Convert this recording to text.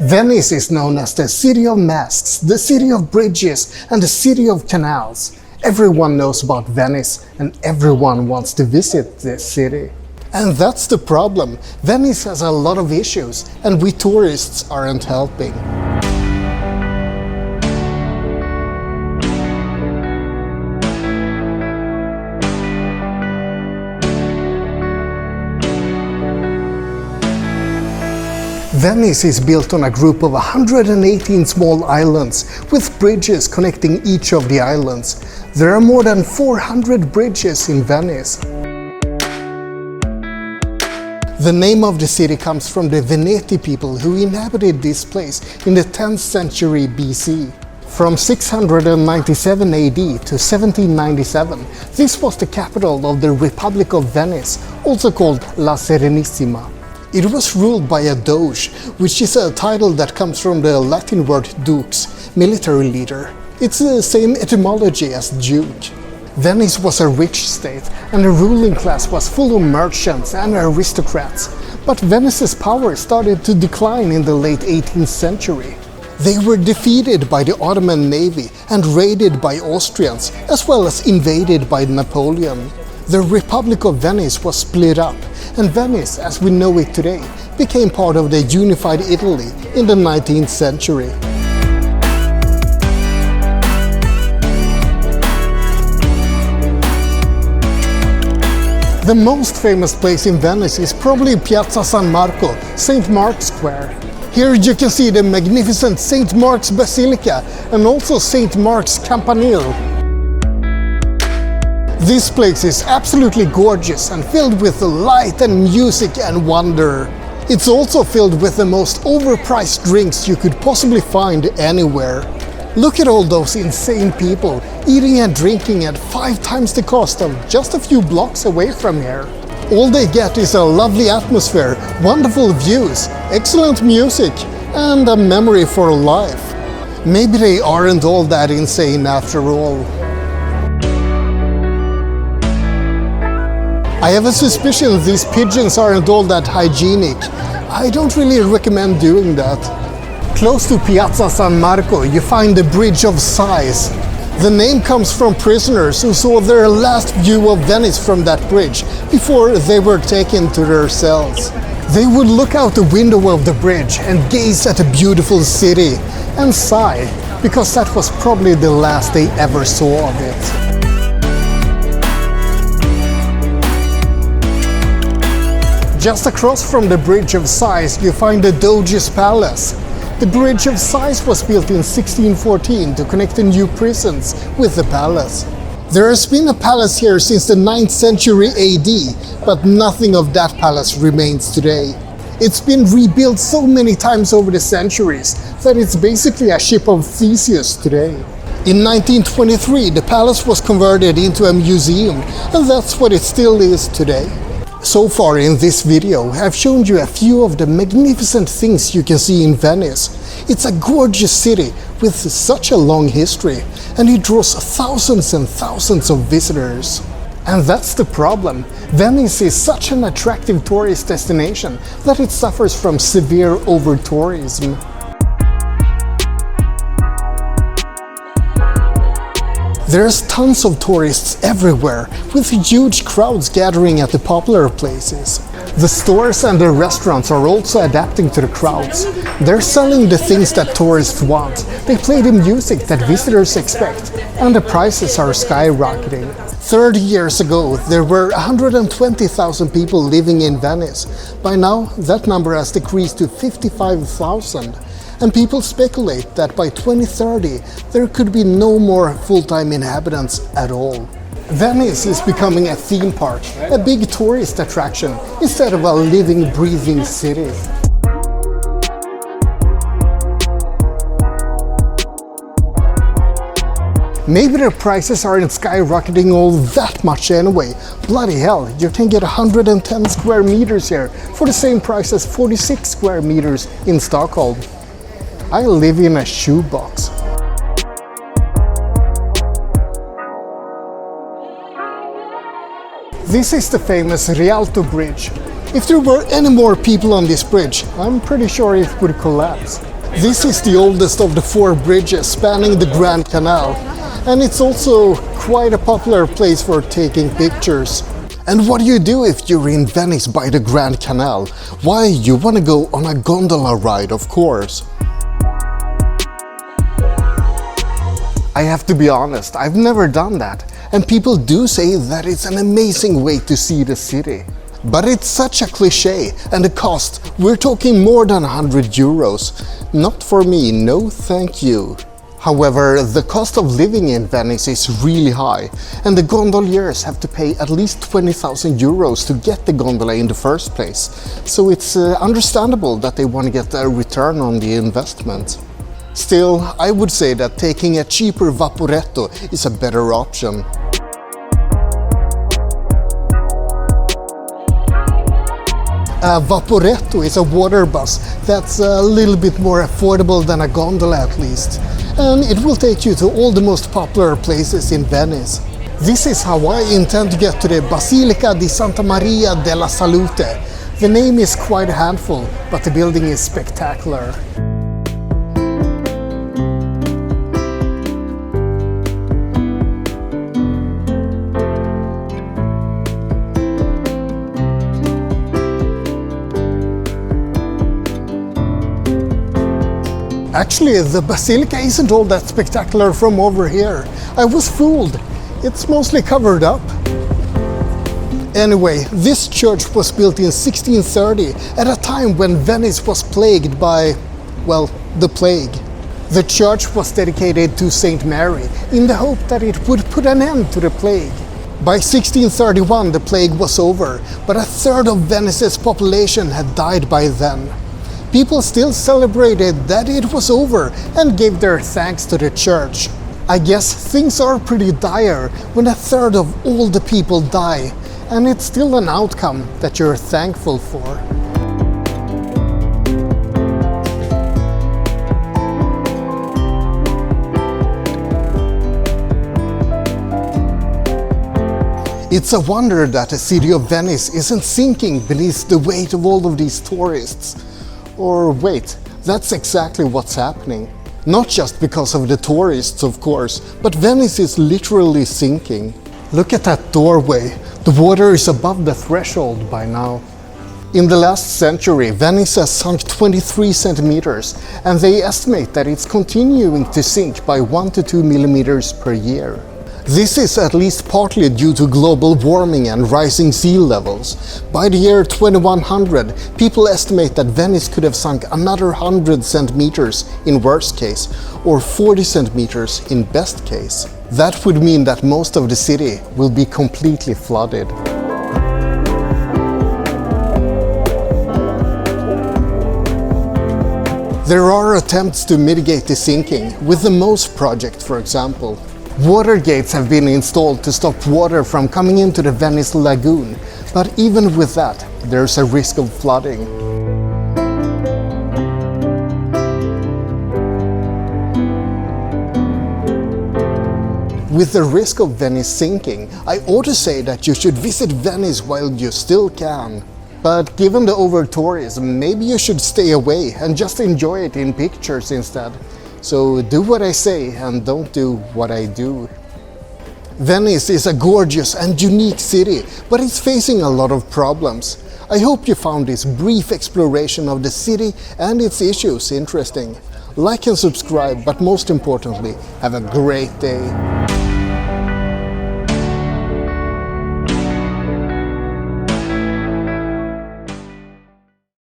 Venice is known as the city of masks, the city of bridges, and the city of canals. Everyone knows about Venice, and everyone wants to visit this city. And that's the problem. Venice has a lot of issues, and we tourists aren't helping. Venice is built on a group of 118 small islands, with bridges connecting each of the islands. There are more than 400 bridges in Venice. The name of the city comes from the Veneti people who inhabited this place in the 10th century BC. From 697 AD to 1797, this was the capital of the Republic of Venice, also called La Serenissima. It was ruled by a doge, which is a title that comes from the Latin word dux, military leader. It's the same etymology as duke. Venice was a rich state, and the ruling class was full of merchants and aristocrats. But Venice's power started to decline in the late 18th century. They were defeated by the Ottoman navy and raided by Austrians, as well as invaded by Napoleon. The Republic of Venice was split up, and Venice, as we know it today, became part of the unified Italy in the 19th century. The most famous place in Venice is probably Piazza San Marco, St. Mark's Square. Here you can see the magnificent St. Mark's Basilica and also St. Mark's Campanile. This place is absolutely gorgeous and filled with light and music and wonder. It's also filled with the most overpriced drinks you could possibly find anywhere. Look at all those insane people eating and drinking at 5 times the cost of just a few blocks away from here. All they get is a lovely atmosphere, wonderful views, excellent music, and a memory for life. Maybe they aren't all that insane after all. I have a suspicion these pigeons aren't all that hygienic. I don't really recommend doing that. Close to Piazza San Marco, you find the Bridge of Sighs. The name comes from prisoners who saw their last view of Venice from that bridge before they were taken to their cells. They would look out the window of the bridge and gaze at the beautiful city and sigh, because that was probably the last they ever saw of it. Just across from the Bridge of Sighs, you find the Doge's Palace. The Bridge of Sighs was built in 1614 to connect the new prisons with the palace. There has been a palace here since the 9th century AD, but nothing of that palace remains today. It's been rebuilt so many times over the centuries that it's basically a ship of Theseus today. In 1923, the palace was converted into a museum, and that's what it still is today. So far in this video, I've shown you a few of the magnificent things you can see in Venice. It's a gorgeous city with such a long history, and it draws thousands and thousands of visitors. And that's the problem. Venice is such an attractive tourist destination that it suffers from severe over-tourism. There's tons of tourists everywhere, with huge crowds gathering at the popular places. The stores and the restaurants are also adapting to the crowds. They're selling the things that tourists want, they play the music that visitors expect, and the prices are skyrocketing. 30 years ago, there were 120,000 people living in Venice. By now, that number has decreased to 55,000. And people speculate that by 2030 there could be no more full-time inhabitants at all. Venice is becoming a theme park, a big tourist attraction, instead of a living, breathing city. Maybe the prices aren't skyrocketing all that much anyway. Bloody hell, you can get 110 square meters here for the same price as 46 square meters in Stockholm. I live in a shoebox. This is the famous Rialto Bridge. If there were any more people on this bridge, I'm pretty sure it would collapse. This is the oldest of the 4 bridges spanning the Grand Canal, and it's also quite a popular place for taking pictures. And what do you do if you're in Venice by the Grand Canal? Why, you want to go on a gondola ride, of course. I have to be honest, I've never done that, and people do say that it's an amazing way to see the city. But it's such a cliche, and the cost, we're talking more than 100 euros. Not for me, no thank you. However, the cost of living in Venice is really high, and the gondoliers have to pay at least 20,000 euros to get the gondola in the first place. So it's understandable that they want to get a return on the investment. Still, I would say that taking a cheaper Vaporetto is a better option. A Vaporetto is a water bus that's a little bit more affordable than a gondola at least, and it will take you to all the most popular places in Venice. This is how I intend to get to the Basilica di Santa Maria della Salute. The name is quite a handful, but the building is spectacular. Actually, the basilica isn't all that spectacular from over here. I was fooled. It's mostly covered up. Anyway, this church was built in 1630 at a time when Venice was plagued by, well, the plague. The church was dedicated to Saint Mary in the hope that it would put an end to the plague. By 1631 the plague was over, but a third of Venice's population had died by then. People still celebrated that it was over and gave their thanks to the church. I guess things are pretty dire when a third of all the people die, and it's still an outcome that you're thankful for. It's a wonder that the city of Venice isn't sinking beneath the weight of all of these tourists. Or wait, that's exactly what's happening. Not just because of the tourists, of course, but Venice is literally sinking. Look at that doorway. The water is above the threshold by now. In the last century, Venice has sunk 23 centimeters, and they estimate that it's continuing to sink by 1 to 2 millimeters per year. This is at least partly due to global warming and rising sea levels. By the year 2100, people estimate that Venice could have sunk another 100 centimeters in worst case, or 40 centimeters in best case. That would mean that most of the city will be completely flooded. There are attempts to mitigate the sinking, with the MOSE project, for example. Water gates have been installed to stop water from coming into the Venice lagoon, but even with that, there's a risk of flooding. With the risk of Venice sinking, I ought to say that you should visit Venice while you still can. But given the over-tourism, maybe you should stay away and just enjoy it in pictures instead. So do what I say and don't do what I do. Venice is a gorgeous and unique city, but it's facing a lot of problems. I hope you found this brief exploration of the city and its issues interesting. Like and subscribe, but most importantly, have a great day.